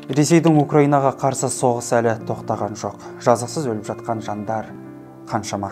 Ресейдің Украинаға қарсы соғыс әлі тоқтаған жоқ. Жазықсыз өліп жатқан жандар қаншама.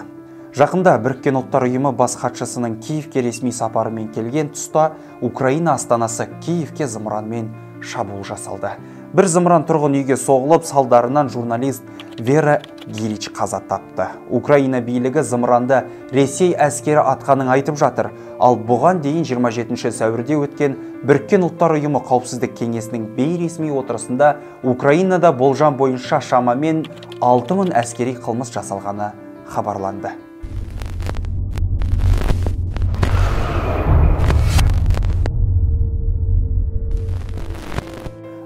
Жақында Біріккен ұлттар ұйымы бас хатшысының Киевке ресми сапарымен келген тұста Украина астанасы Киевке зымыранмен шабуыл жасалды. Бір зымыран тұрғын үйге соғылып, салдарынан журналист Вера Гирич қаза тапты. Украина билігі зымыранды Ресей әскері атқанын айтып жатыр. Ал бұған дейін 27 сәуірде өткен Біріккен ұлттар ұйымы қауіпсіздік кеңесінің бейресми отырысында Украинада болжам бойынша шамамен 6000 әскери қылмыс жасалғаны хабарланды.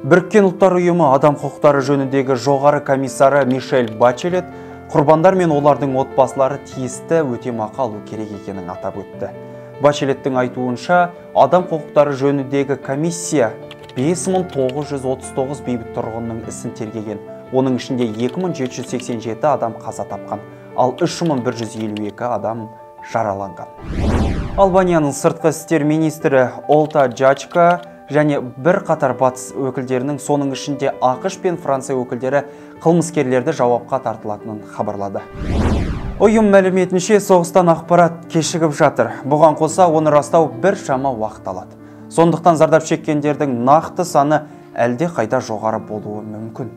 Біріккен ұлттар ұйымы адам құқықтары жөніндегі жоғары комиссары Мишель Бачелет құрбандар мен олардың отбасылары тиісті өтемақы алу керек екенін атап өтті. Бачелеттің айтуынша, адам құқықтары жөніндегі комиссия 5939 бейбіт тұрғынның ісін тергеген. Оның ішінде 2787 адам қаза тапқан, ал 3152 адам жараланған. Албанияның сыртқы істер министрі Олта Джачка және бір қатар батыс өкілдерінің, соның ішінде ақш пен Франция өкілдері қылмыскерлерді жауапқа тартылатынын хабарлады. Ұйым мәліметінше, соғыстан ақпарат кешігіп жатыр. Бұған қоса, оны растау бір шама уақыт алады. Сондықтан зардап шеккендердің нақты саны әлде қайда жоғары болуы мүмкін.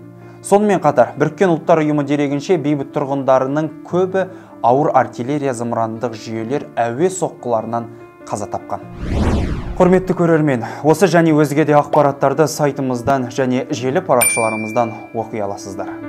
Сонымен қатар, Біріккен ұлттар ұйымы дерегінше, бейбіт тұрғындарының көбі ауыр артиллерия зымырандық жүйелер әуе соққыларынан қаза тапқан. Құрметті көрермен, осы және өзге де ақпараттарды сайтымыздан және желі парақшаларымыздан оқи аласыздар.